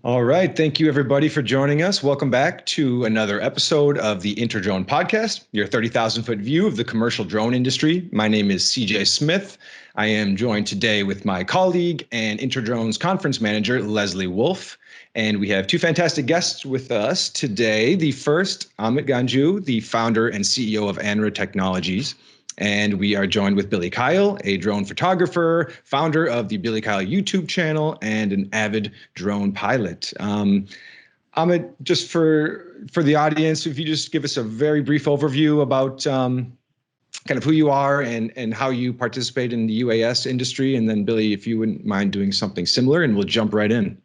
All right. Thank you, everybody, for joining us. Welcome back to another episode of the InterDrone podcast, your 30,000-foot view of the commercial drone industry. My name is CJ Smith. I am joined today with my colleague and InterDrone's conference manager, Leslie Wolf. And we have two fantastic guests with us today. The first, Amit Ganjoo, the founder and CEO of ANRA Technologies. And we are joined with Billy Kyle, a drone photographer, founder of the Billy Kyle YouTube channel, and an avid drone pilot. Amit, just for the audience, if you just give us a very brief overview about kind of who you are and how you participate in the UAS industry. And then Billy, if you wouldn't mind doing something similar, and we'll jump right in.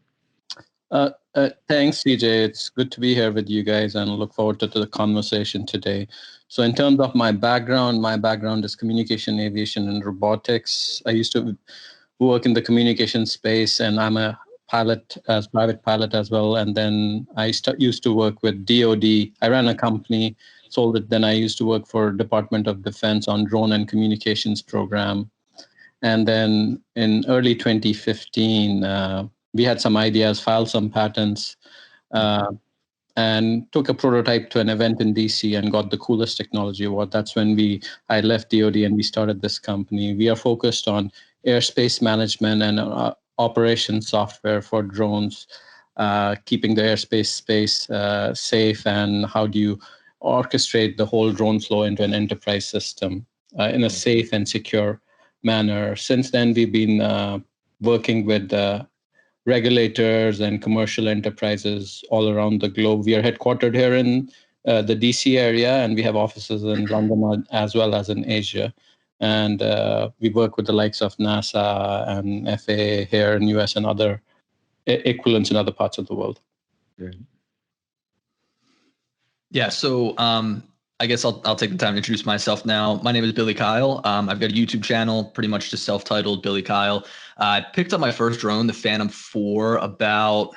Thanks, CJ. It's good to be here with you guys and look forward to the conversation today. So in terms of my background is communication, aviation, and robotics. I used to work in the communication space, and I'm a private pilot as well. And then I used to work with DoD. I ran a company, sold it. Then I used to work for Department of Defense on drone and communications program. And then in early 2015, we had some ideas, filed some patents, and took a prototype to an event in DC and got the coolest technology award. That's when I left DoD and we started this company. We are focused on airspace management and operation software for drones, keeping the airspace space safe, and how do you orchestrate the whole drone flow into an enterprise system in a safe and secure manner. Since then, we've been working with regulators and commercial enterprises all around the globe. We are headquartered here in the DC area, and we have offices in London as well as in Asia. And we work with the likes of NASA and FAA here in US and other equivalents in other parts of the world. Great. Yeah, so I guess I'll take the time to introduce myself now. My name is Billy Kyle. I've got a YouTube channel, pretty much just self-titled Billy Kyle. I picked up my first drone, the Phantom 4, about,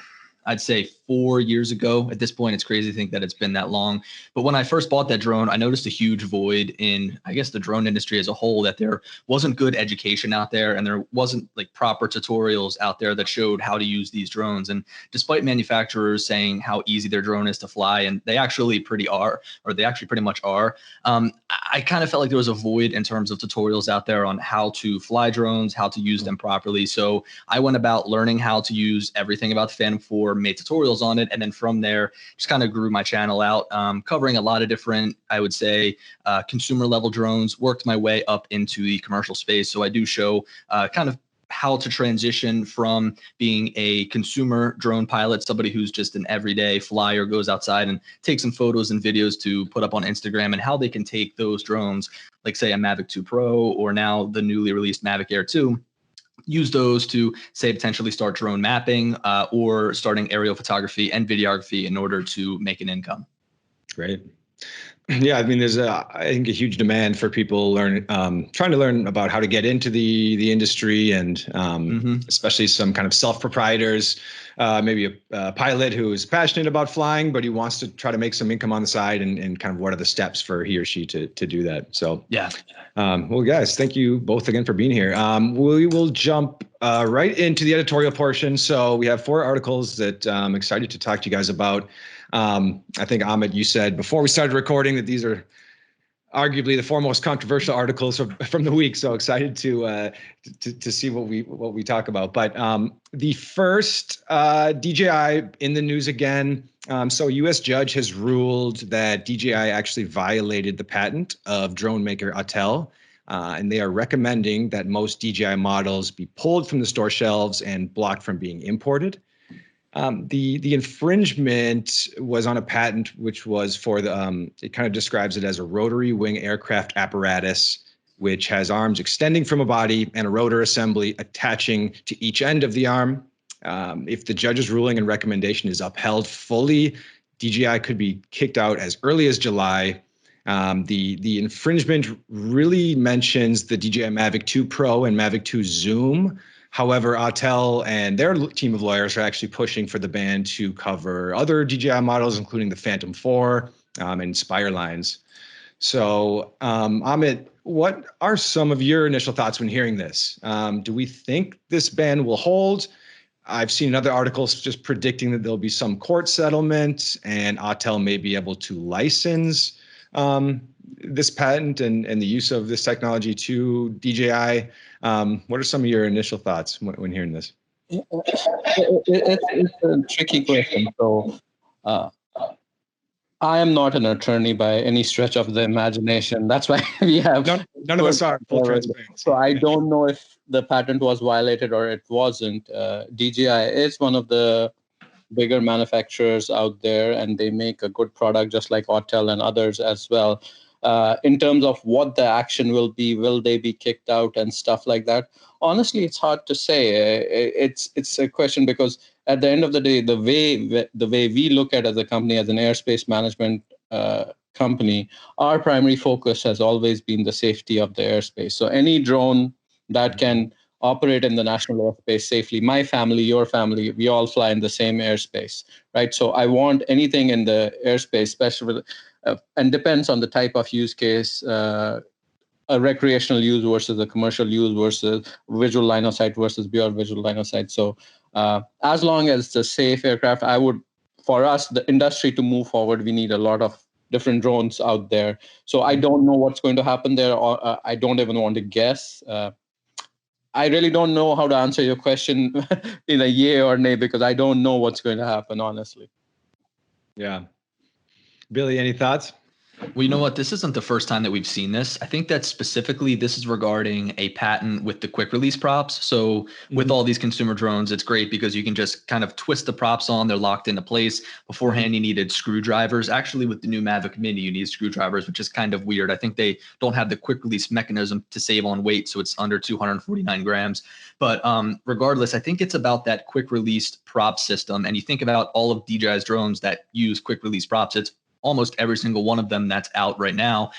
I'd say 4 years ago. At this point, it's crazy to think that it's been that long. But when I first bought that drone, I noticed a huge void in, I guess, the drone industry as a whole, that there wasn't good education out there, and there wasn't like proper tutorials out there that showed how to use these drones. And despite manufacturers saying how easy their drone is to fly, and they actually pretty much are, I kind of felt like there was a void in terms of tutorials out there on how to fly drones, how to use them properly. So I went about learning how to use everything about the Phantom 4, made tutorials on it, and then from there just kind of grew my channel out, covering a lot of different, I would say, consumer level drones, worked my way up into the commercial space. So I do show kind of how to transition from being a consumer drone pilot, somebody who's just an everyday flyer, goes outside and takes some photos and videos to put up on Instagram, and how they can take those drones, like say a Mavic 2 Pro or now the newly released Mavic Air 2, use those to, say, potentially start drone mapping or starting aerial photography and videography in order to make an income. Great. Yeah, I mean, there's I think a huge demand for people trying to learn about how to get into the industry, and especially some kind of self-proprietors, maybe a pilot who is passionate about flying, but he wants to try to make some income on the side, and kind of what are the steps for he or she to do that. So yeah. Well, guys, thank you both again for being here. We will jump right into the editorial portion. So we have 4 articles that I'm excited to talk to you guys about. I think, Amit, you said before we started recording that these are arguably the 4 most controversial articles from the week. So excited to see what we talk about. But the first, DJI in the news again. So a U.S. judge has ruled that DJI actually violated the patent of drone maker Autel, and they are recommending that most DJI models be pulled from the store shelves and blocked from being imported. The infringement was on a patent which was for the, it kind of describes it as a rotary wing aircraft apparatus, which has arms extending from a body and a rotor assembly attaching to each end of the arm. If the judge's ruling and recommendation is upheld fully, DJI could be kicked out as early as July. The infringement really mentions the DJI Mavic 2 Pro and Mavic 2 Zoom. However, Autel and their team of lawyers are actually pushing for the ban to cover other DJI models, including the Phantom 4 and Spire lines. So, Amit, what are some of your initial thoughts when hearing this? Do we think this ban will hold? I've seen other articles just predicting that there'll be some court settlement and Autel may be able to license this patent and the use of this technology to DJI. What are some of your initial thoughts when hearing this? It's a tricky question. So I am not an attorney by any stretch of the imagination. That's why we have none of us are, full transparency. So I don't know if the patent was violated or it wasn't. DJI is one of the bigger manufacturers out there, and they make a good product just like Autel and others as well. In terms of what the action will be, will they be kicked out and stuff like that? Honestly, it's hard to say. It's a question because at the end of the day, the way we look at it as a company, as an airspace management company, our primary focus has always been the safety of the airspace. So any drone that can operate in the national airspace safely, my family, your family, we all fly in the same airspace, right? So I want anything in the airspace, especially and depends on the type of use case, a recreational use versus a commercial use versus visual line of sight versus beyond visual line of sight. So as long as it's a safe aircraft, for us, the industry to move forward, we need a lot of different drones out there. So I don't know what's going to happen there, or I don't even want to guess. I really don't know how to answer your question in a yay or nay, because I don't know what's going to happen, honestly. Yeah. Billy, any thoughts? Well, you know what? This isn't the first time that we've seen this. I think that specifically this is regarding a patent with the quick release props. So with all these consumer drones, it's great because you can just kind of twist the props on. They're locked into place. Beforehand, you needed screwdrivers. Actually, with the new Mavic Mini, you need screwdrivers, which is kind of weird. I think they don't have the quick release mechanism to save on weight, so it's under 249 grams. But regardless, I think it's about that quick release prop system. And you think about all of DJI's drones that use quick release props, it's almost every single one of them that's out right now.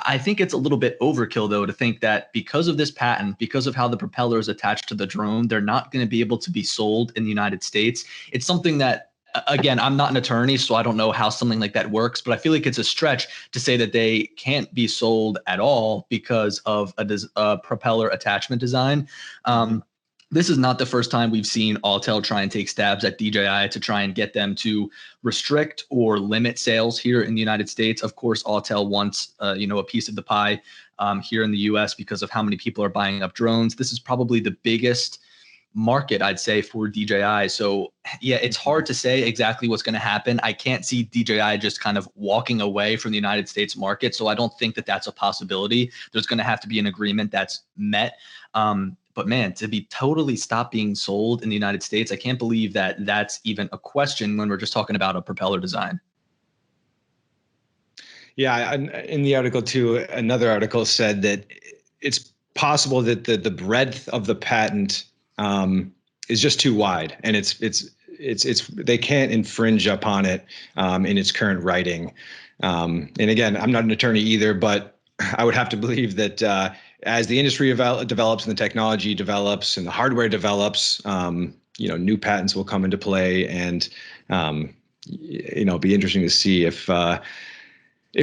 I think it's a little bit overkill, though, to think that because of this patent, because of how the propeller is attached to the drone, they're not going to be able to be sold in the United States. It's something that, again, I'm not an attorney, so I don't know how something like that works, but I feel like it's a stretch to say that they can't be sold at all because of a propeller attachment design. This is not the first time we've seen Autel try and take stabs at DJI to try and get them to restrict or limit sales here in the United States. Of course, Autel wants, a piece of the pie here in the US because of how many people are buying up drones. This is probably the biggest market, I'd say, for DJI. So yeah, it's hard to say exactly what's going to happen. I can't see DJI just kind of walking away from the United States market. So I don't think that that's a possibility. There's going to have to be an agreement that's met. But man, to be totally stop being sold in the United States, I can't believe that that's even a question when we're just talking about a propeller design. Yeah, in the article too, another article said that it's possible that the breadth of the patent is just too wide, and it's they can't infringe upon it in its current writing. And again, I'm not an attorney either, but I would have to believe that as the industry develops and the technology develops and the hardware develops, new patents will come into play, and be interesting to see if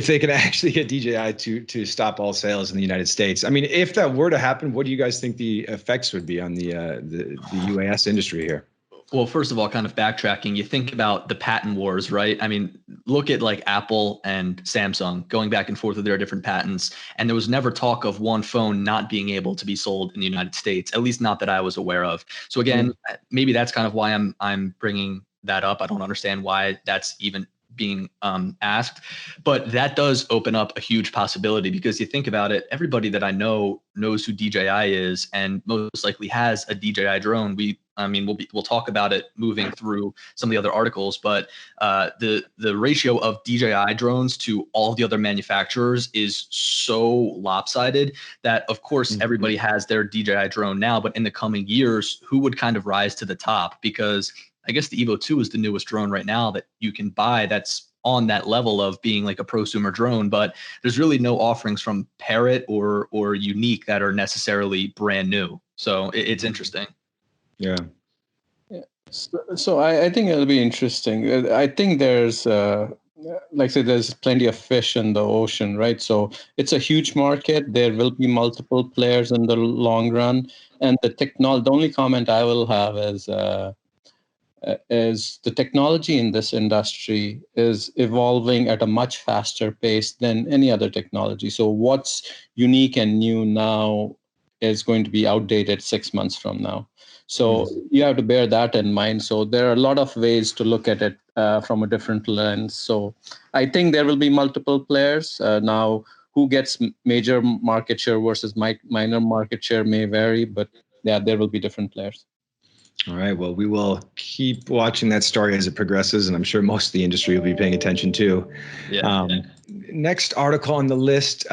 they can actually get DJI to stop all sales in the United States. I mean, if that were to happen, what do you guys think the effects would be on the UAS industry here? Well, first of all, kind of backtracking, you think about the patent wars, right? I mean, look at like Apple and Samsung going back and forth with their different patents. And there was never talk of one phone not being able to be sold in the United States, at least not that I was aware of. So again, maybe that's kind of why I'm bringing that up. I don't understand why that's even being asked, but that does open up a huge possibility, because you think about it, everybody that I know knows who DJI is and most likely has a DJI drone. We'll talk about it moving through some of the other articles, but the ratio of DJI drones to all the other manufacturers is so lopsided that, of course, everybody has their DJI drone now, but in the coming years, who would kind of rise to the top? Because I guess the Evo 2 is the newest drone right now that you can buy that's on that level of being like a prosumer drone, but there's really no offerings from Parrot or Unique that are necessarily brand new. So it's interesting. Yeah. So I think it'll be interesting. I think there's, like I said, there's plenty of fish in the ocean, right? So it's a huge market. There will be multiple players in the long run. And the only comment I will have is is the technology in this industry is evolving at a much faster pace than any other technology. So what's unique and new now is going to be outdated 6 months from now. So you have to bear that in mind. So there are a lot of ways to look at it from a different lens. So I think there will be multiple players. Now, who gets major market share versus minor market share may vary, but yeah, there will be different players. All right. Well, we will keep watching that story as it progresses, and I'm sure most of the industry will be paying attention too. Yeah. Next article on the list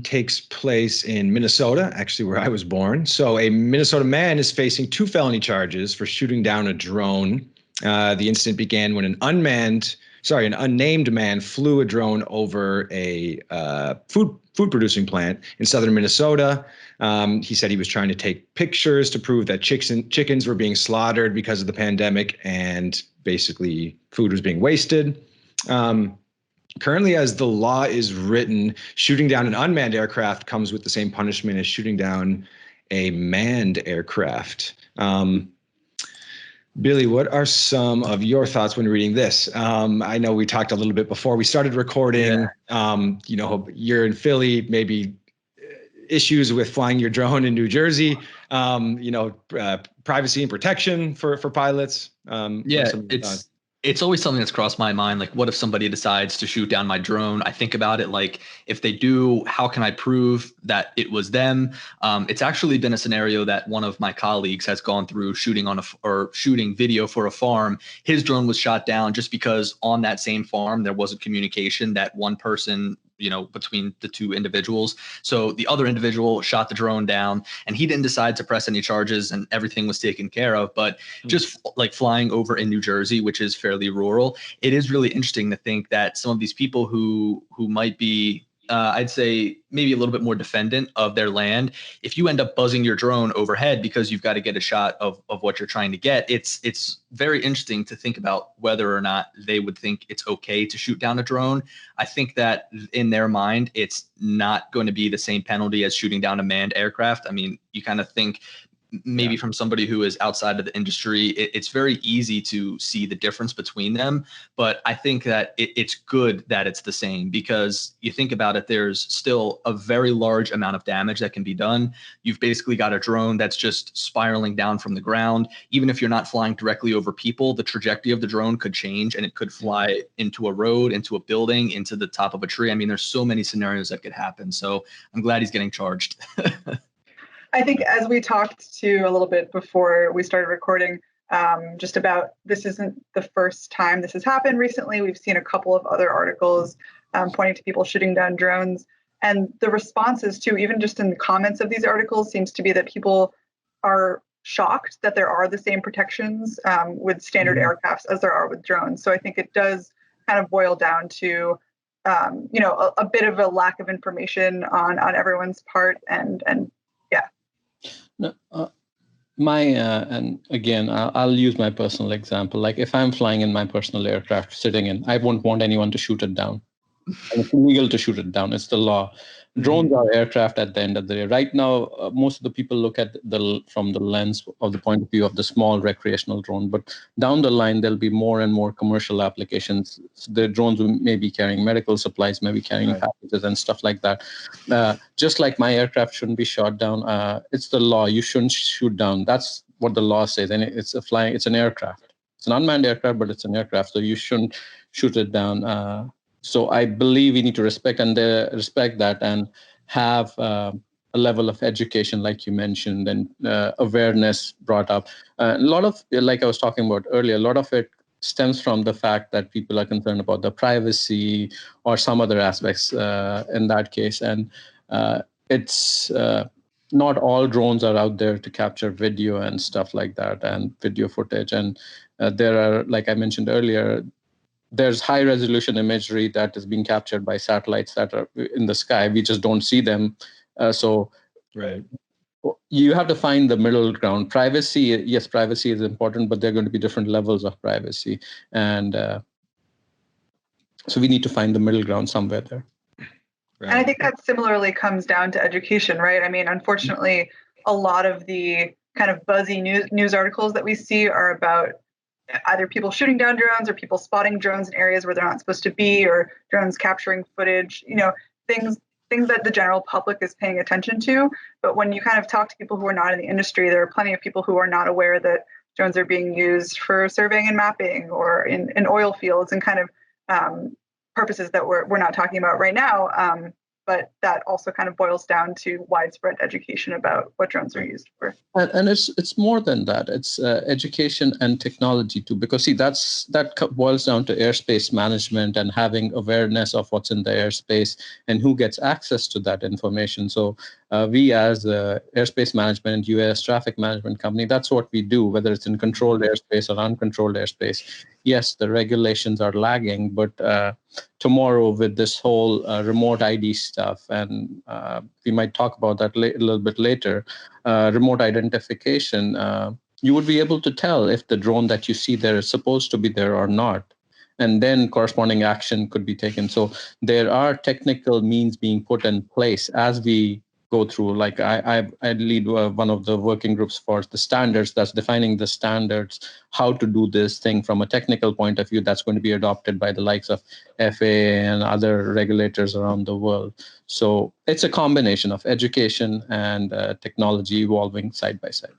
takes place in Minnesota, actually where I was born. So a Minnesota man is facing 2 felony charges for shooting down a drone. The incident began when an unnamed man flew a drone over a food producing plant in southern Minnesota. He said he was trying to take pictures to prove that chickens were being slaughtered because of the pandemic, and basically food was being wasted. Currently, as the law is written, shooting down an unmanned aircraft comes with the same punishment as shooting down a manned aircraft. Billy, what are some of your thoughts when reading this? I know we talked a little bit before we started recording. You're in Philly, maybe issues with flying your drone in New Jersey. Privacy and protection for pilots. It's always something that's crossed my mind. Like, what if somebody decides to shoot down my drone? I think about it like, if they do, how can I prove that it was them? It's actually been a scenario that one of my colleagues has gone through shooting video for a farm. His drone was shot down just because on that same farm, there wasn't communication that one person, between the 2 individuals. So the other individual shot the drone down, and he didn't decide to press any charges, and everything was taken care of. But just like flying over in New Jersey, which is fairly rural, it is really interesting to think that some of these people who might be, I'd say maybe a little bit more defendant of their land, if you end up buzzing your drone overhead because you've got to get a shot of what you're trying to get, it's very interesting to think about whether or not they would think it's okay to shoot down a drone. I think that in their mind, it's not going to be the same penalty as shooting down a manned aircraft. I mean, you kind of think maybe from somebody who is outside of the industry, it's very easy to see the difference between them. But I think that it's good that it's the same, because you think about it, there's still a very large amount of damage that can be done. You've basically got a drone that's just spiraling down from the ground. Even if you're not flying directly over people, the trajectory of the drone could change, and it could fly into a road, into a building, into the top of a tree. I mean, there's so many scenarios that could happen. So I'm glad he's getting charged. I think, as we talked to a little bit before we started recording, just about, this isn't the first time this has happened recently. We've seen a couple of other articles pointing to people shooting down drones. And the responses to, even just in the comments of these articles, seems to be that people are shocked that there are the same protections with standard aircrafts as there are with drones. So I think it does kind of boil down to, a bit of a lack of information on everyone's part. And yeah. No, and again, I'll use my personal example. Like, if I'm flying in my personal aircraft sitting in, I won't want anyone to shoot it down. And it's illegal to shoot it down. It's the law. Drones are aircraft at the end of the day. Right now, most of the people look at from the lens of the point of view of the small recreational drone. But down the line, there'll be more and more commercial applications. The drones may be carrying medical supplies, maybe carrying packages and stuff like that. Just like my aircraft shouldn't be shot down. It's the law. You shouldn't shoot down. That's what the law says. And it's an aircraft. It's an unmanned aircraft, but it's an aircraft. So you shouldn't shoot it down. So I believe we need to respect that and have a level of education, like you mentioned, and awareness brought up. A lot of, like I was talking about earlier, a lot of it stems from the fact that people are concerned about the privacy or some other aspects in that case. And it's not all drones are out there to capture video and stuff like that, and video footage. And there are, like I mentioned earlier, there's high resolution imagery that is being captured by satellites that are in the sky. We just don't see them. You have to find the middle ground. Privacy, yes, privacy is important, but there are going to be different levels of privacy. And so we need to find the middle ground somewhere there. Right. And I think that similarly comes down to education, right? I mean, unfortunately, a lot of the kind of buzzy news articles that we see are about either people shooting down drones or people spotting drones in areas where they're not supposed to be, or drones capturing footage, things that the general public is paying attention to. But when you kind of talk to people who are not in the industry, there are plenty of people who are not aware that drones are being used for surveying and mapping, or in oil fields, and kind of purposes that we're not talking about right now. But that also kind of boils down to widespread education about what drones are used for. And it's more than that. It's education and technology too, because see, that boils down to airspace management and having awareness of what's in the airspace and who gets access to that information. So we, as airspace management, U.S. traffic management company, that's what we do, whether it's in controlled airspace or uncontrolled airspace. Yes, the regulations are lagging, but tomorrow with this whole remote ID stuff, and we might talk about that a little bit later, remote identification, you would be able to tell if the drone that you see there is supposed to be there or not. And then corresponding action could be taken. So there are technical means being put in place as we go through. Like I lead one of the working groups for the standards that's defining the standards, how to do this thing from a technical point of view that's going to be adopted by the likes of FAA and other regulators around the world. So it's a combination of education and technology evolving side by side.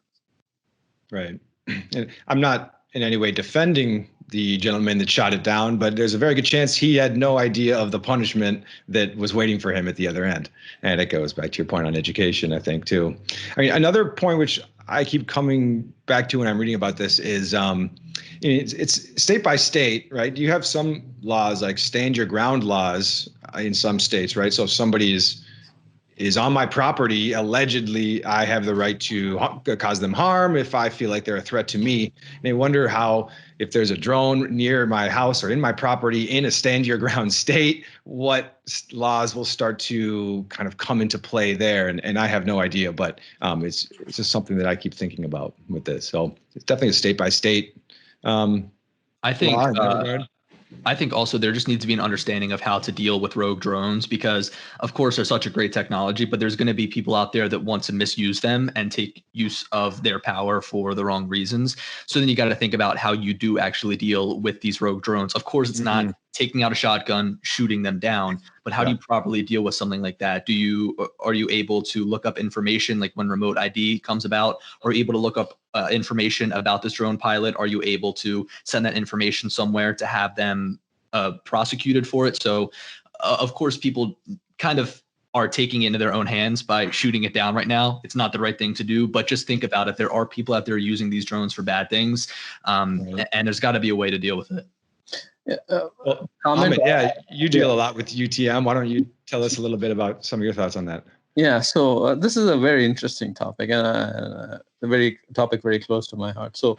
Right. And I'm not in any way defending the gentleman that shot it down, but there's a very good chance he had no idea of the punishment that was waiting for him at the other end. And it goes back to your point on education, I think, too. I mean, another point which I keep coming back to when I'm reading about this is it's state by state, right? You have some laws like stand your ground laws in some states, right? So if somebody is on my property, allegedly, I have the right to cause them harm if I feel like they're a threat to me. And I wonder how, if there's a drone near my house or in my property in a stand your ground state, what laws will start to kind of come into play there. And I have no idea, but it's just something that I keep thinking about with this. So it's definitely a state by state. I think also there just needs to be an understanding of how to deal with rogue drones, because of course they're such a great technology, but there's going to be people out there that want to misuse them and take use of their power for the wrong reasons. So then you got to think about how you do actually deal with these rogue drones. Of course, it's not taking out a shotgun, shooting them down, but how do you properly deal with something like that? Are you able to look up information, like when remote ID comes about? Are you able to look up information about this drone pilot? Are you able to send that information somewhere to have them prosecuted for it? So of course, people kind of are taking it into their own hands by shooting it down right now. It's not the right thing to do, but just think about it. There are people out there using these drones for bad things, and there's got to be a way to deal with it. Amit, you deal a lot with UTM. Why don't you tell us a little bit about some of your thoughts on that? Yeah, so this is a very interesting topic, and a very close to my heart. So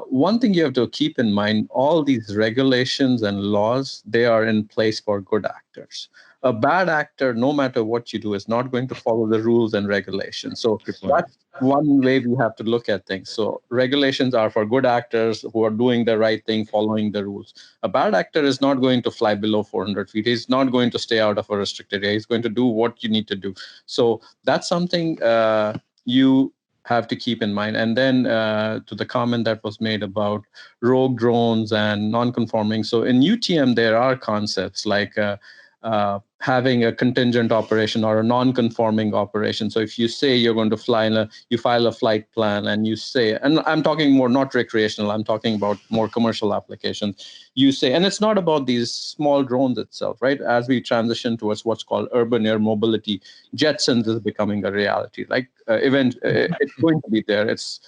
one thing you have to keep in mind, all these regulations and laws, they are in place for good actors. A bad actor, no matter what you do, is not going to follow the rules and regulations. So that's one way we have to look at things. So regulations are for good actors who are doing the right thing, following the rules. A bad actor is not going to fly below 400 feet. He's not going to stay out of a restricted area. He's going to do what you need to do. So that's something you have to keep in mind. And then to the comment that was made about rogue drones and non-conforming. So in UTM, there are concepts like having a contingent operation or a non-conforming operation. So if you say you're going to fly you file a flight plan and you say, and I'm talking more not recreational, I'm talking about more commercial applications. You say, and it's not about these small drones itself, right? As we transition towards what's called urban air mobility, Jetsons is becoming a reality. Like it's going to be there. It's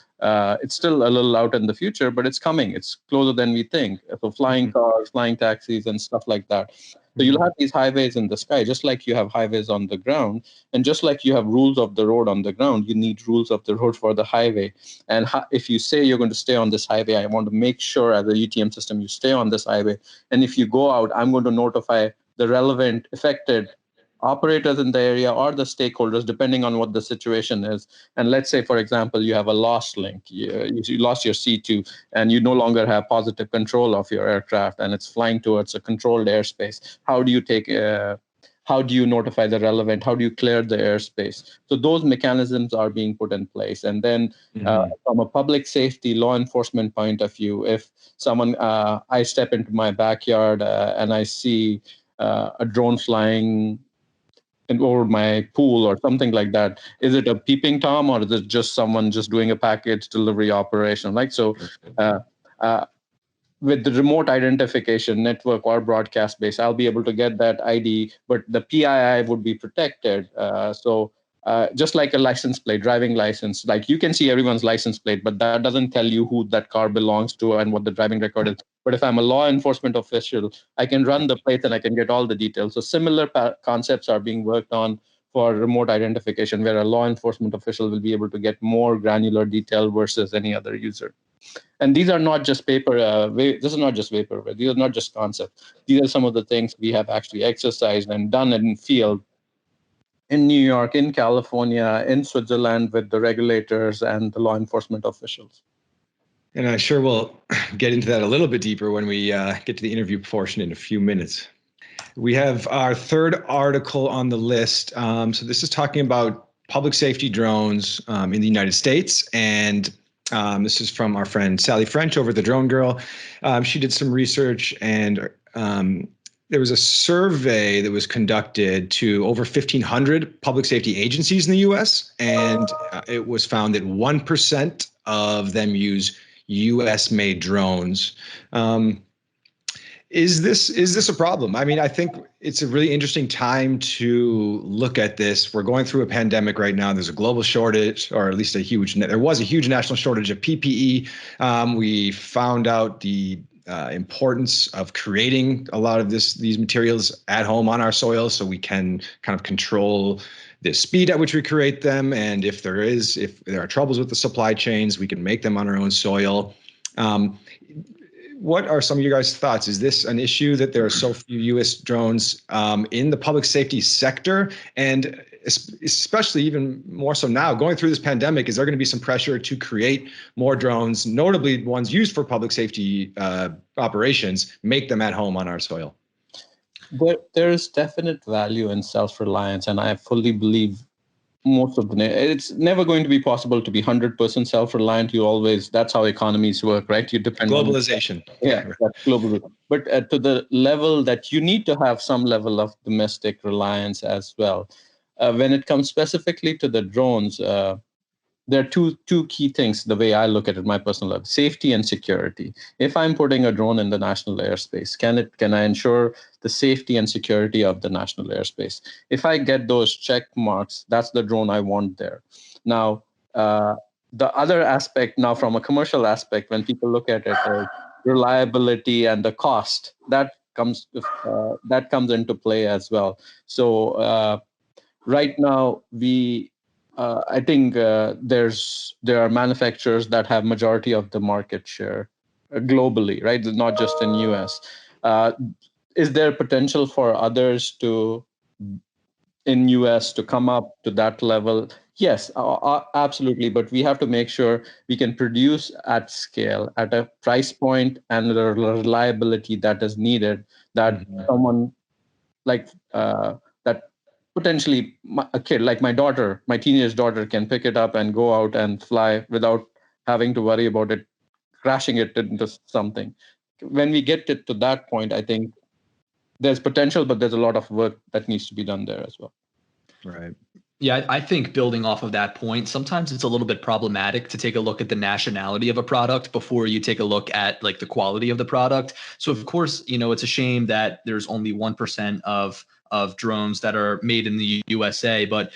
still a little out in the future, but it's coming. It's closer than we think. So flying cars, flying taxis, and stuff like that. So you'll have these highways in the sky, just like you have highways on the ground. And just like you have rules of the road on the ground, you need rules of the road for the highway. And if you say you're going to stay on this highway, I want to make sure as a UTM system, you stay on this highway. And if you go out, I'm going to notify the relevant affected operators in the area or the stakeholders, depending on what the situation is. And let's say, for example, you have a lost link. You lost your C2 and you no longer have positive control of your aircraft and it's flying towards a controlled airspace. How do you take how do you notify the relevant? How do you clear the airspace? So those mechanisms are being put in place. And then from a public safety law enforcement point of view, if someone, I step into my backyard and I see a drone flying over my pool or something like that, is it a peeping Tom or is it just someone just doing a package delivery operation? Like, so with the remote identification network or broadcast base, I'll be able to get that ID, but the PII would be protected. Just like a license plate, driving license, like you can see everyone's license plate, but that doesn't tell you who that car belongs to and what the driving record is. But if I'm a law enforcement official, I can run the plates and I can get all the details. So similar concepts are being worked on for remote identification, where a law enforcement official will be able to get more granular detail versus any other user. And these are not just paper. This is not just vaporware. These are not just concepts. These are some of the things we have actually exercised and done in field in New York, in California, in Switzerland with the regulators and the law enforcement officials. And I'm sure we'll get into that a little bit deeper when we get to the interview portion in a few minutes. We have our third article on the list. So this is talking about public safety drones in the United States. And this is from our friend Sally French over at the Drone Girl. She did some research, and there was a survey that was conducted to over 1,500 public safety agencies in the U.S., and it was found that 1% of them use U.S.-made drones. Is this a problem? I mean, I think it's a really interesting time to look at this. We're going through a pandemic right now. There's a global shortage, or at least there was a huge national shortage of PPE. We found out the importance of creating a lot of these materials at home on our soil, so we can kind of control the speed at which we create them. And if there are troubles with the supply chains, we can make them on our own soil. What are some of your guys' thoughts? Is this an issue that there are so few U.S. drones in the public safety sector? And especially even more so now, going through this pandemic, is there going to be some pressure to create more drones, notably ones used for public safety operations, make them at home on our soil? There is definite value in self-reliance, and I fully believe it's never going to be possible to be 100% self-reliant. That's how economies work, right? You depend globalization. That's global. But to the level that you need to have some level of domestic reliance as well. When it comes specifically to the drones, there are two key things, the way I look at it, my personal level: safety and security. If I'm putting a drone in the national airspace, can I ensure the safety and security of the national airspace? If I get those check marks, that's the drone I want there. Now, the other aspect, now from a commercial aspect, when people look at it, reliability and the cost, that comes into play as well. So right now, I think there are manufacturers that have majority of the market share globally, right? Not just in US. Is there potential for others in US to come up to that level? Yes, absolutely. But we have to make sure we can produce at scale, at a price point and the reliability that is needed, that someone like that potentially a kid like my teenage daughter can pick it up and go out and fly without having to worry about it crashing it into something. When we get to that point, I think there's potential, but there's a lot of work that needs to be done there as well. Right. Yeah, I think building off of that point, sometimes it's a little bit problematic to take a look at the nationality of a product before you take a look at like the quality of the product. So of course, it's a shame that there's only 1% of drones that are made in the USA, but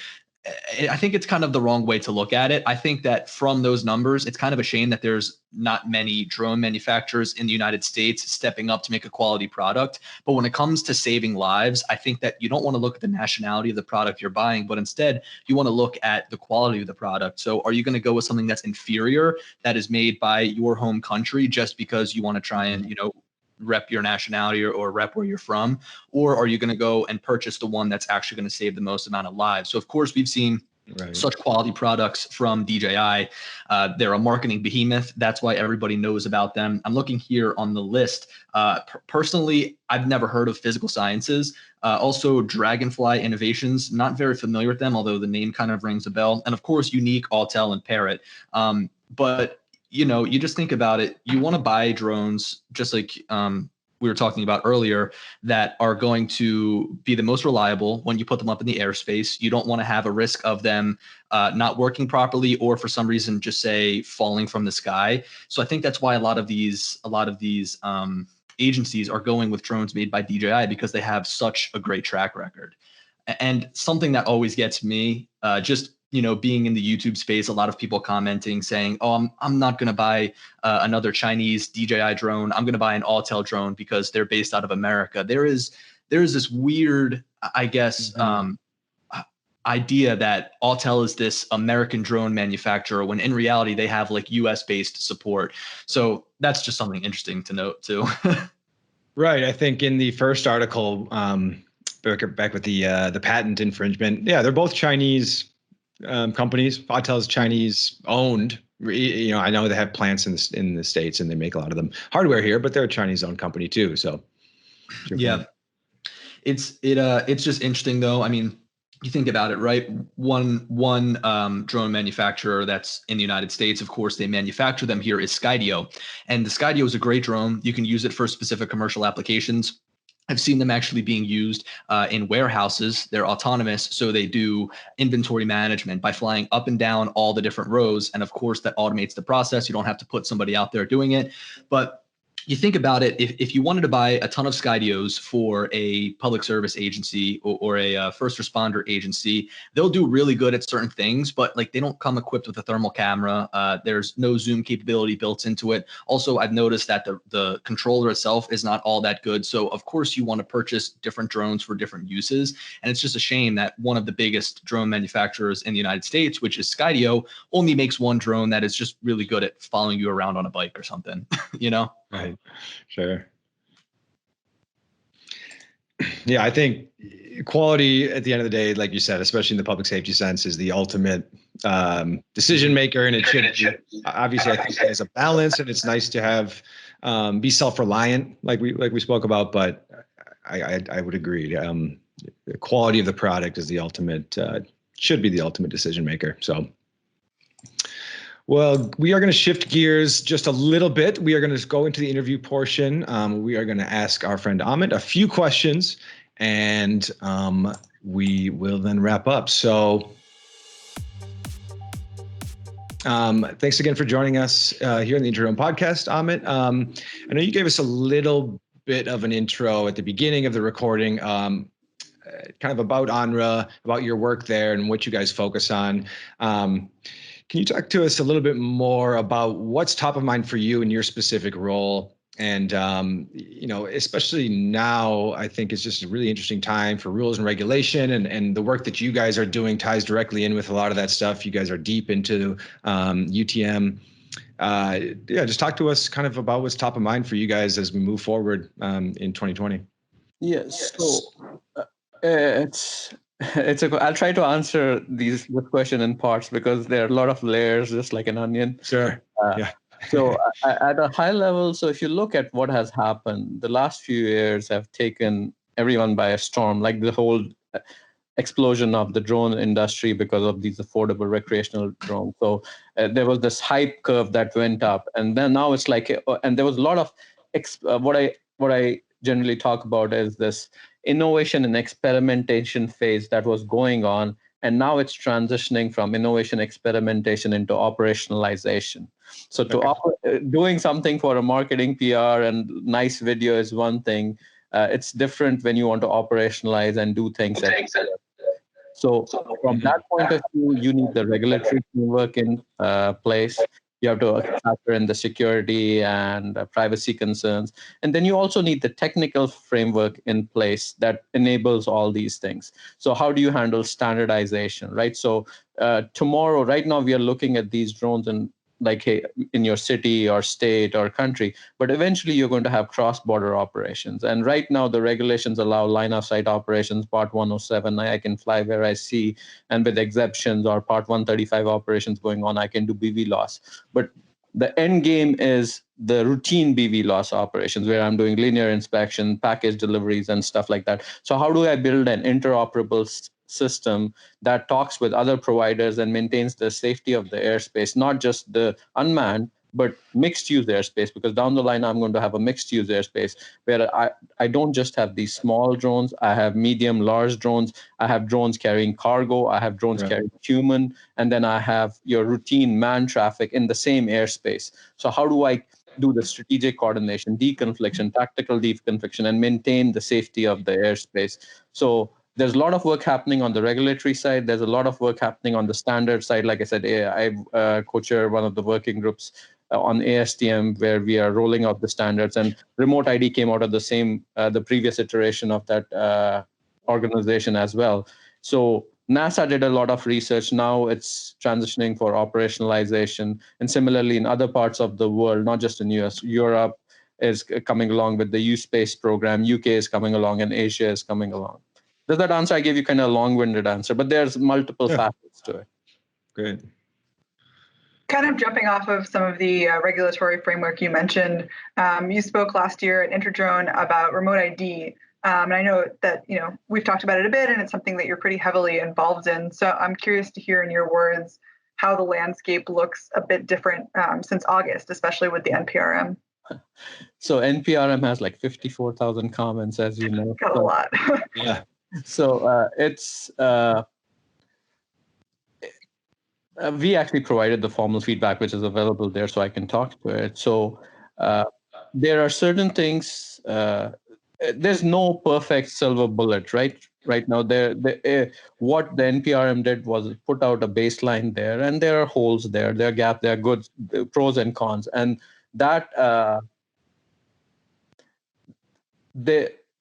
I think it's kind of the wrong way to look at it. I think that from those numbers, it's kind of a shame that there's not many drone manufacturers in the United States stepping up to make a quality product. But when it comes to saving lives, I think that you don't want to look at the nationality of the product you're buying, but instead you want to look at the quality of the product. So are you going to go with something that's inferior, that is made by your home country just because you want to try and, rep your nationality or rep where you're from? Or are you going to go and purchase the one that's actually going to save the most amount of lives? So of course we've seen such quality products from DJI. They're a marketing behemoth. That's why everybody knows about them. I'm looking here on the list. Personally, I've never heard of Physical Sciences. Also, Dragonfly Innovations, not very familiar with them, although the name kind of rings a bell. And of course, Unique, Autel, and Parrot. But you just think about it. You want to buy drones, just like we were talking about earlier, that are going to be the most reliable when you put them up in the airspace. You don't want to have a risk of them not working properly, or for some reason just say falling from the sky. So I think that's why a lot of these agencies are going with drones made by DJI, because they have such a great track record. And something that always gets me, being in the YouTube space, a lot of people commenting saying, "Oh, I'm not going to buy another Chinese DJI drone. I'm going to buy an Autel drone because they're based out of America." There is this weird, I guess, idea that Autel is this American drone manufacturer, when in reality they have like US based support. So that's just something interesting to note too. Right. I think in the first article, back with the patent infringement, yeah, they're both Chinese companies. Autel is Chinese owned. I know they have plants in the States and they make a lot of them hardware here, but they're a Chinese owned company too. So yeah, it's just interesting though. I mean, you think about it, right? One drone manufacturer that's in the United States, of course, they manufacture them here, is Skydio. And the Skydio is a great drone. You can use it for specific commercial applications. I've seen them actually being used in warehouses. They're autonomous, so they do inventory management by flying up and down all the different rows. And of course, that automates the process. You don't have to put somebody out there doing it. But you think about it, if you wanted to buy a ton of Skydios for a public service agency or a first responder agency, they'll do really good at certain things, but like they don't come equipped with a thermal camera. There's no zoom capability built into it. Also, I've noticed that the controller itself is not all that good. So of course you want to purchase different drones for different uses. And it's just a shame that one of the biggest drone manufacturers in the United States, which is Skydio, only makes one drone that is just really good at following you around on a bike or something, Right. Sure. Yeah, I think quality at the end of the day, like you said, especially in the public safety sense, is the ultimate decision maker. And it should obviously, I think there's a balance, and it's nice to have be self-reliant, like we spoke about. But I would agree. The quality of the product is the ultimate, should be the ultimate decision maker. So. Well, we are going to shift gears just a little bit. We are going to go into the interview portion. We are going to ask our friend Amit a few questions, and we will then wrap up. So thanks again for joining us here in the InterDrone podcast, Amit. I know you gave us a little bit of an intro at the beginning of the recording, kind of about ANRA, about your work there and what you guys focus on. Can you talk to us a little bit more about what's top of mind for you in your specific role? And, especially now, I think it's just a really interesting time for rules and regulation, and the work that you guys are doing ties directly in with a lot of that stuff. You guys are deep into UTM. Just talk to us kind of about what's top of mind for you guys as we move forward in 2020. Yes. So I'll try to answer this question in parts, because there are a lot of layers, just like an onion. Sure. Yeah. So at a high level, so if you look at what has happened, the last few years have taken everyone by a storm, like the whole explosion of the drone industry because of these affordable recreational drones. So there was this hype curve that went up, and then now it's like, and there was a lot of what I generally talk about is this innovation and experimentation phase that was going on, and now it's transitioning from innovation experimentation into operationalization. So doing something for a marketing PR and nice video is one thing. It's different when you want to operationalize and do things. So from that point of view, you need the regulatory framework in place. You have to factor in the security and privacy concerns. And then you also need the technical framework in place that enables all these things. So how do you handle standardization, right? So right now we are looking at these drones, and like, hey, in your city or state or country, but eventually you're going to have cross-border operations. And right now the regulations allow line of sight operations, Part 107, I can fly where I see, and with exceptions or Part 135 operations going on, I can do BV loss. But the end game is the routine BV loss operations where I'm doing linear inspection, package deliveries, and stuff like that. So how do I build an interoperable system that talks with other providers and maintains the safety of the airspace, not just the unmanned, but mixed use airspace? Because down the line, I'm going to have a mixed use airspace where I don't just have these small drones. I have medium, large drones. I have drones carrying cargo. I have drones carrying human. And then I have your routine manned traffic in the same airspace. So how do I do the strategic coordination, deconfliction, tactical deconfliction, and maintain the safety of the airspace? So there's a lot of work happening on the regulatory side. There's a lot of work happening on the standard side. Like I said, I co-chair one of the working groups on ASTM where we are rolling out the standards, and remote ID came out of the same, the previous iteration of that organization as well. So NASA did a lot of research. Now it's transitioning for operationalization. And similarly, in other parts of the world, not just in US, Europe is coming along with the U-Space program, UK is coming along, and Asia is coming along. Does that answer? I gave you kind of a long-winded answer, but there's multiple facets to it. Great. Kind of jumping off of some of the regulatory framework you mentioned, you spoke last year at InterDrone about remote ID. And I know that, we've talked about it a bit, and it's something that you're pretty heavily involved in. So I'm curious to hear in your words how the landscape looks a bit different since August, especially with the NPRM. So NPRM has like 54,000 comments, as you know. Got a lot. Yeah. So we actually provided the formal feedback, which is available there, so I can talk to it. So there are certain things. There's no perfect silver bullet, right? Right now, what the NPRM did was put out a baseline there, and there are holes there. There are gaps. There are good pros and cons, and that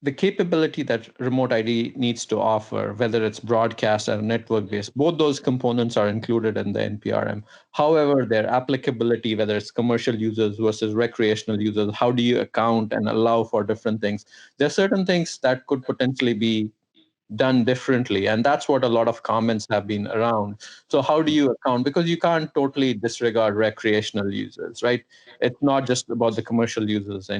the capability that remote ID needs to offer, whether it's broadcast or network-based, both those components are included in the NPRM. However, their applicability, whether it's commercial users versus recreational users, how do you account and allow for different things? There are certain things that could potentially be done differently, and that's what a lot of comments have been around. So how do you account? Because you can't totally disregard recreational users, right? It's not just about the commercial users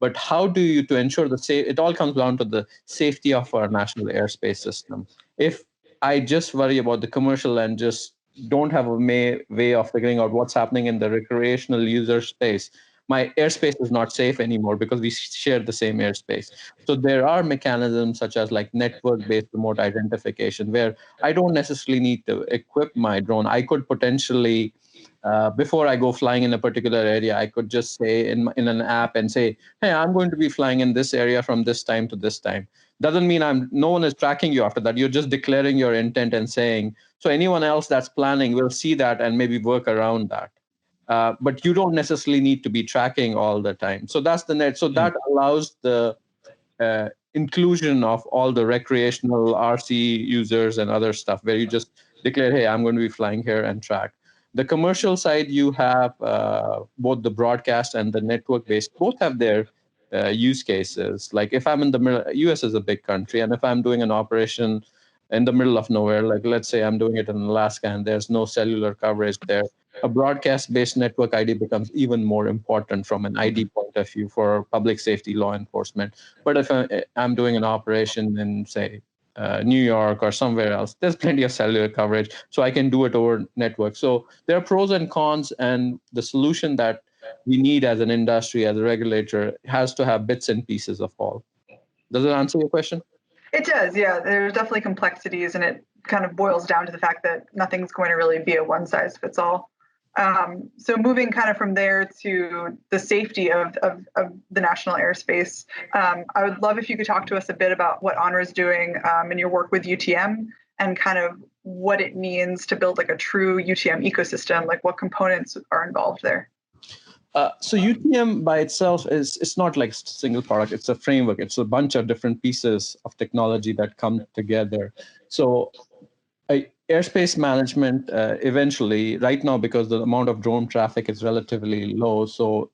but how do you, to ensure it all comes down to the safety of our national airspace system. If I just worry about the commercial and just don't have a way of figuring out what's happening in the recreational user space, my airspace is not safe anymore because we share the same airspace. So there are mechanisms such as like network-based remote identification where I don't necessarily need to equip my drone. I could potentially, before I go flying in a particular area, I could just say in an app and say, hey, I'm going to be flying in this area from this time to this time. Doesn't mean no one is tracking you after that. You're just declaring your intent and saying, so anyone else that's planning will see that and maybe work around that. But you don't necessarily need to be tracking all the time. So that's the net. So that allows the inclusion of all the recreational RC users and other stuff where you just declare, hey, I'm going to be flying here and track. The commercial side, you have both the broadcast and the network-based, both have their use cases. Like if I'm in the middle, US is a big country, and if I'm doing an operation in the middle of nowhere, like let's say I'm doing it in Alaska and there's no cellular coverage there, a broadcast-based network ID becomes even more important from an ID point of view for public safety law enforcement. But if I'm doing an operation in, say, New York or somewhere else, there's plenty of cellular coverage, so I can do it over network. So there are pros and cons, and the solution that we need as an industry, as a regulator, has to have bits and pieces of all. Does it answer your question? It does, yeah. There's definitely complexities, and it kind of boils down to the fact that nothing's going to really be a one-size-fits-all. So moving kind of from there to the safety of the national airspace, I would love if you could talk to us a bit about what ANRA is doing in your work with UTM and kind of what it means to build like a true UTM ecosystem, like what components are involved there. So UTM by itself it's not like a single product. It's a framework. It's a bunch of different pieces of technology that come together. So airspace management, eventually, right now, because the amount of drone traffic is relatively low, so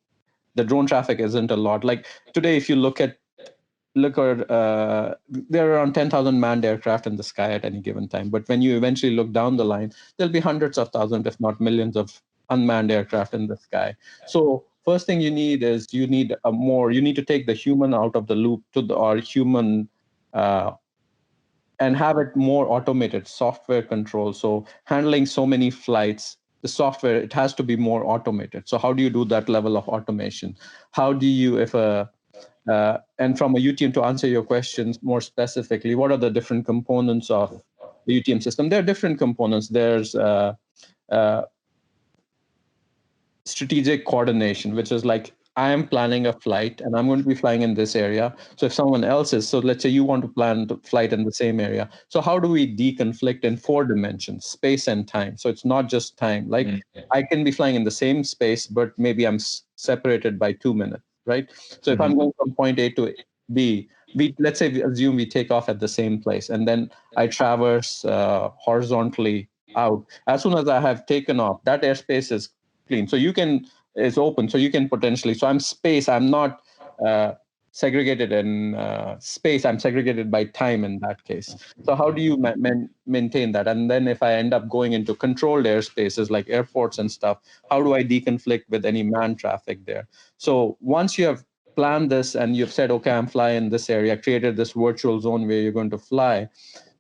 the drone traffic isn't a lot. Like today, if you look at there are around 10,000 manned aircraft in the sky at any given time. But when you eventually look down the line, there'll be hundreds of thousands, if not millions, of unmanned aircraft in the sky. So first thing you need to take the human out of the loop or human and have it more automated, software control. So handling so many flights, the software, it has to be more automated. So how do you do that level of automation? How do you, and from a UTM, to answer your questions more specifically, what are the different components of the UTM system? There are different components. There's strategic coordination, which is like, I am planning a flight and I'm going to be flying in this area. So if someone else is, so let's say you want to plan the flight in the same area. So how do we deconflict in 4 dimensions, space and time? So it's not just time. Like I can be flying in the same space, but maybe I'm separated by 2 minutes, right? So if I'm going from point A to B, let's say we assume we take off at the same place, and then I traverse horizontally out. As soon as I have taken off, that airspace is clean. So it's open. So you can potentially, so I'm space. I'm not segregated in space. I'm segregated by time in that case. So how do you maintain that? And then if I end up going into controlled airspaces like airports and stuff, how do I deconflict with any manned traffic there? So once you have planned this and you've said, okay, I'm flying in this area, created this virtual zone where you're going to fly,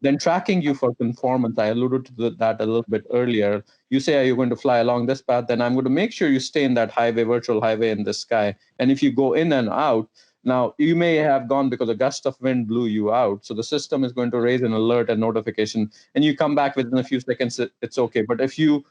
then tracking you for conformance, I alluded to that a little bit earlier. You say, you're going to fly along this path, then I'm going to make sure you stay in that highway, virtual highway in the sky. And if you go in and out, now you may have gone because a gust of wind blew you out. So the system is going to raise an alert and notification, and you come back within a few seconds, it's okay. But if you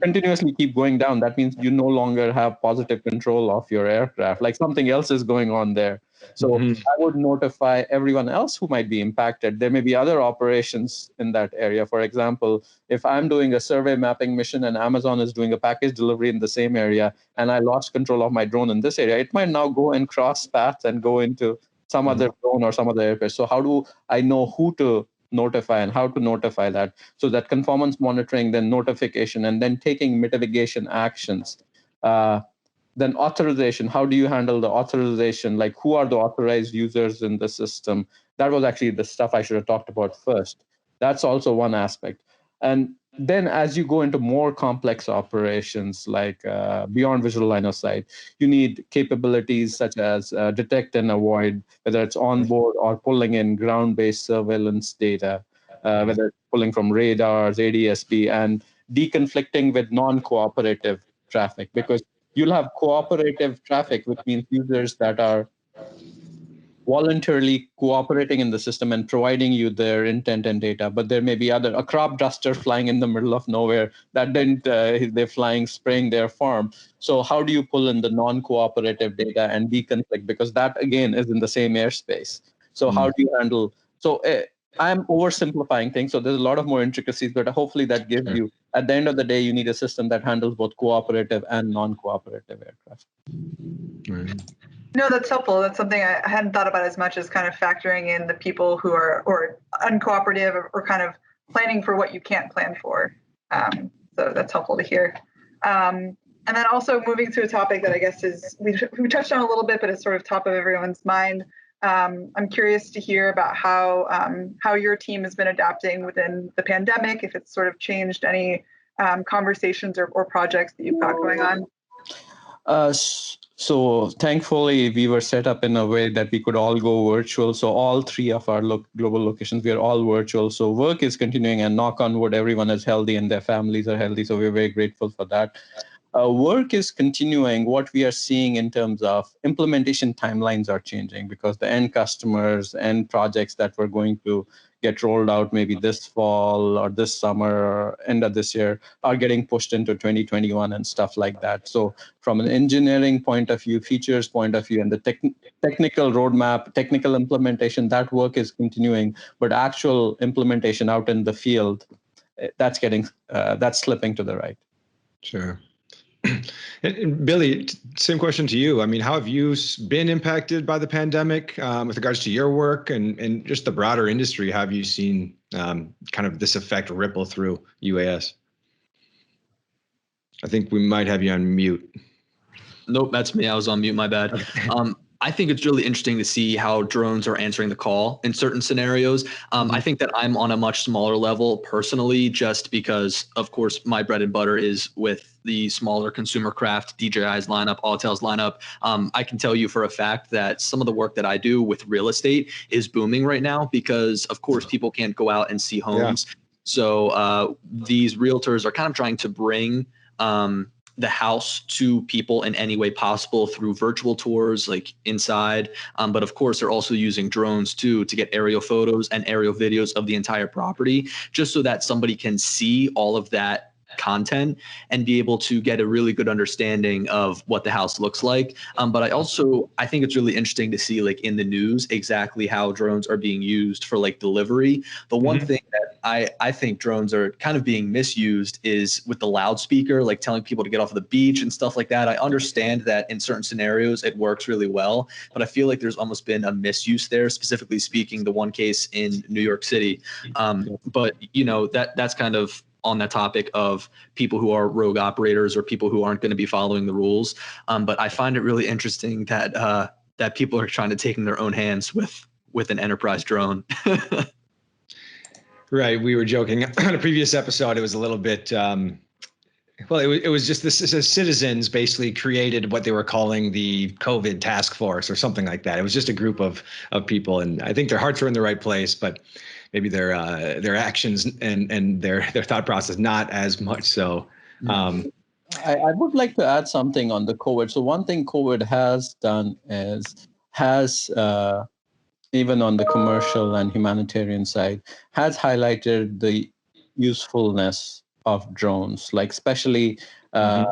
continuously keep going down, that means you no longer have positive control of your aircraft, like something else is going on there. So I would notify everyone else who might be impacted. There may be other operations in that area. For example, if I'm doing a survey mapping mission and Amazon is doing a package delivery in the same area, and I lost control of my drone in this area, it might now go and cross paths and go into some other drone or some other airspace. So how do I know who to notify and how to notify that? So that conformance monitoring, then notification, and then taking mitigation actions. Then authorization, how do you handle the authorization? Like, who are the authorized users in the system? That was actually the stuff I should have talked about first. That's also one aspect. And then as you go into more complex operations, like beyond visual line of sight, you need capabilities such as detect and avoid, whether it's onboard or pulling in ground-based surveillance data, whether it's pulling from radars, ADSB, and deconflicting with non-cooperative traffic, because you'll have cooperative traffic, which means users that are voluntarily cooperating in the system and providing you their intent and data. But there may be a crop duster flying in the middle of nowhere that they're flying, spraying their farm. So how do you pull in the non-cooperative data and deconflict? Because that, again, is in the same airspace. So how do you handle? So I'm oversimplifying things. So there's a lot of more intricacies, but hopefully that gives you, at the end of the day, you need a system that handles both cooperative and non-cooperative aircraft. Right. No, that's helpful. That's something I hadn't thought about as much, as kind of factoring in the people who are or uncooperative or kind of planning for what you can't plan for. So that's helpful to hear. And then also moving to a topic that I guess is we touched on a little bit, but it's sort of top of everyone's mind. I'm curious to hear about how your team has been adapting within the pandemic, if it's sort of changed any conversations or projects that you've got going on. So thankfully, we were set up in a way that we could all go virtual. So all 3 of our global locations, we are all virtual. So work is continuing, and knock on wood, everyone is healthy and their families are healthy. So we're very grateful for that. Work is continuing. What we are seeing in terms of implementation timelines are changing, because the end customers and projects that were going to get rolled out maybe this fall or this summer or end of this year are getting pushed into 2021 and stuff like that. So from an engineering point of view, features point of view, and the technical roadmap, technical implementation, that work is continuing, but actual implementation out in the field, that's slipping to the right. Sure. And Billy, same question to you. I mean, how have you been impacted by the pandemic with regards to your work and just the broader industry? Have you seen kind of this effect ripple through UAS. I think we might have you on mute. Nope, that's me. I was on mute. My bad. Okay. I think it's really interesting to see how drones are answering the call in certain scenarios. I think that I'm on a much smaller level personally, just because, of course, my bread and butter is with the smaller consumer craft, DJI's lineup, Autel's lineup. I can tell you for a fact that some of the work that I do with real estate is booming right now because, of course, people can't go out and see homes. Yeah. So these realtors are kind of trying to bring the house to people in any way possible through virtual tours, like inside. But of course, they're also using drones too to get aerial photos and aerial videos of the entire property, just so that somebody can see all of that content and be able to get a really good understanding of what the house looks like. But I think it's really interesting to see, like, in the news exactly how drones are being used for like delivery. The one thing that I think drones are kind of being misused is with the loudspeaker, like telling people to get off of the beach and stuff like that. I understand that in certain scenarios it works really well, but I feel like there's almost been a misuse there, specifically speaking, the one case in New York City. But you know, that's kind of on that topic of people who are rogue operators or people who aren't going to be following the rules. But I find it really interesting that that people are trying to take in their own hands with an enterprise drone. Right. We were joking on a previous episode. It was a little bit, well, it was just the citizens basically created what they were calling the COVID task force or something like that. It was just a group of people. And I think their hearts were in the right place, but maybe their actions and their thought process not as much so. I would like to add something on the COVID. So one thing COVID has done is even on the commercial and humanitarian side, has highlighted the usefulness of drones. Like especially, I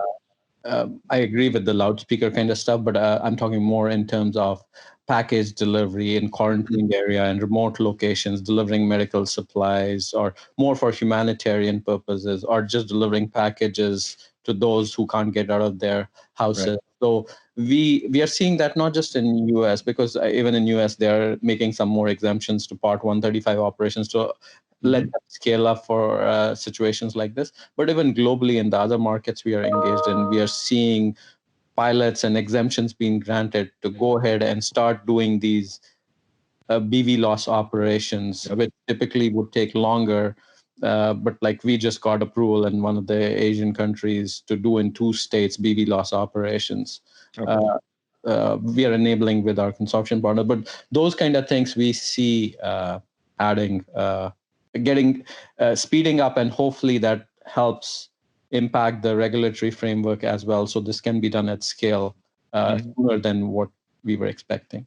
agree with the loudspeaker kind of stuff, but I'm talking more in terms of package delivery in quarantined area and remote locations, delivering medical supplies, or more for humanitarian purposes, or just delivering packages to those who can't get out of their houses. Right. So we are seeing that not just in US, because even in US they are making some more exemptions to Part 135 operations to let them scale up for situations like this. But even globally in the other markets we are engaged in, we are seeing pilots and exemptions being granted to go ahead and start doing these BVLOS operations, which typically would take longer. But like we just got approval in one of the Asian countries to do in 2 states BVLOS operations. Okay. We are enabling with our consortium partner, but those kind of things we see speeding up, and hopefully that helps impact the regulatory framework as well. So this can be done at scale sooner than what we were expecting.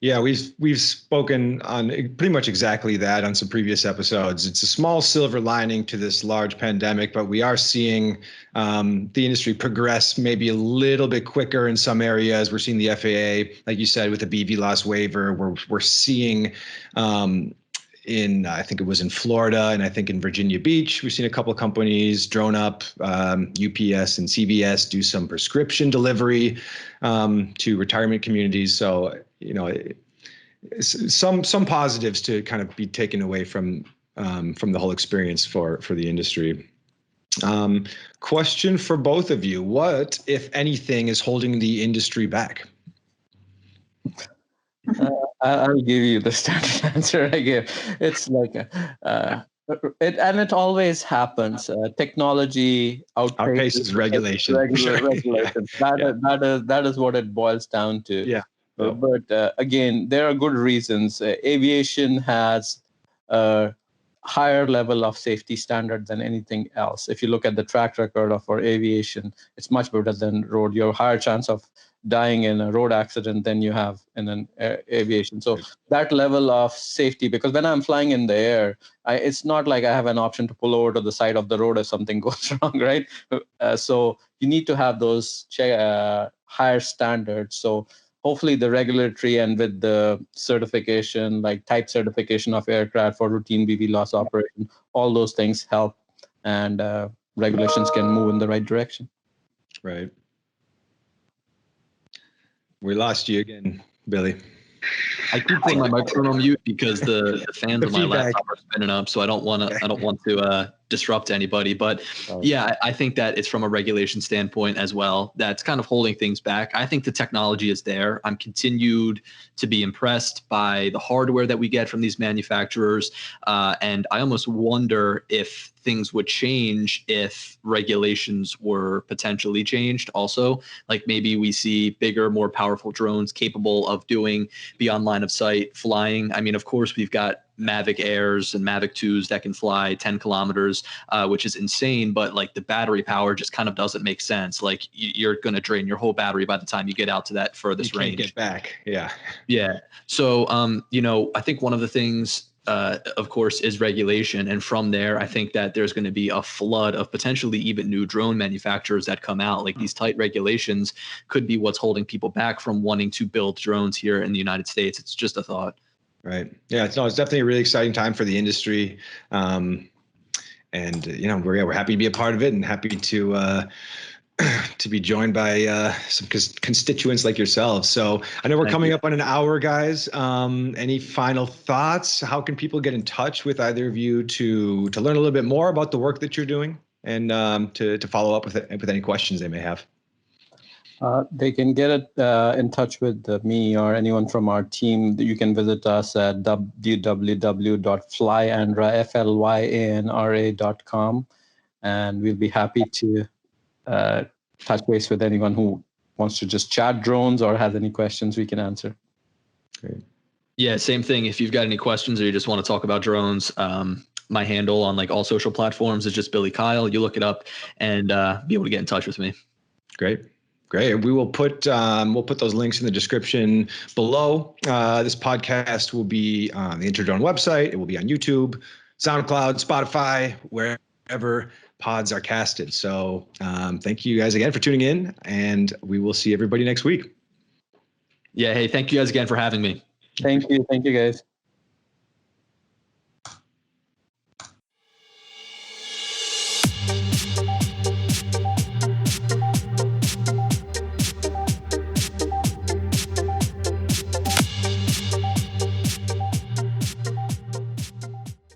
Yeah, we've spoken on pretty much exactly that on some previous episodes. It's a small silver lining to this large pandemic, but we are seeing the industry progress maybe a little bit quicker in some areas. We're seeing the FAA, like you said, with the BVLOS waiver. We're seeing I think it was in Florida, and I think in Virginia Beach, we've seen a couple of companies, Drone Up, UPS and CVS, do some prescription delivery to retirement communities. So, you know, some positives to kind of be taken away from the whole experience for the industry. Question for both of you: what, if anything, is holding the industry back? I'll give you the standard answer I give. It's like it always happens. Technology outpaces regulation. Regulation. That is what it boils down to. Yeah. But again, there are good reasons. Aviation has a higher level of safety standard than anything else. If you look at the track record of our aviation, it's much better than road. You have a higher chance of dying in a road accident than you have in an aviation. So that level of safety, because when I'm flying in the air, it's not like I have an option to pull over to the side of the road if something goes wrong, right? So you need to have those higher standards. So hopefully the regulatory and with the certification, like type certification of aircraft for routine BVLOS operation, all those things help, and regulations can move in the right direction. Right. We lost you again, Billy. I keep putting my microphone on mute because the fans on my feedback. laptop are spinning up, so I don't want to disrupt anybody. But yeah, I think that it's from a regulation standpoint as well that's kind of holding things back. I think the technology is there. I'm continued to be impressed by the hardware that we get from these manufacturers, and I almost wonder if things would change if regulations were potentially changed also. Like maybe we see bigger, more powerful drones capable of doing beyond line of sight flying. I mean, of course, we've got Mavic Airs and Mavic 2s that can fly 10 kilometers, which is insane. But like the battery power just kind of doesn't make sense. Like you're going to drain your whole battery by the time you get out to that furthest range. Get back. Yeah. Yeah. So, I think one of the things, of course, is regulation. And from there, I think that there's going to be a flood of potentially even new drone manufacturers that come out. Like these tight regulations could be what's holding people back from wanting to build drones here in the United States. It's just a thought. Right. Yeah. It's definitely a really exciting time for the industry. And, we're happy to be a part of it and happy to be joined by some constituents like yourselves. So I know we're coming up on an hour, guys. Any final thoughts? How can people get in touch with either of you to learn a little bit more about the work that you're doing and to follow up with any questions they may have? They can get in touch with me or anyone from our team. You can visit us at www.flyanra.com, and we'll be happy to touch base with anyone who wants to just chat drones or has any questions we can answer. Great. Yeah, same thing. If you've got any questions or you just want to talk about drones, my handle on like all social platforms is just Billy Kyle. You look it up and be able to get in touch with me. Great. We will put those links in the description below. This podcast will be on the InterDrone website. It will be on YouTube, SoundCloud, Spotify, wherever pods are casted. So thank you guys again for tuning in, and we will see everybody next week. Yeah. Hey, thank you guys again for having me. Thank you. Thank you, guys.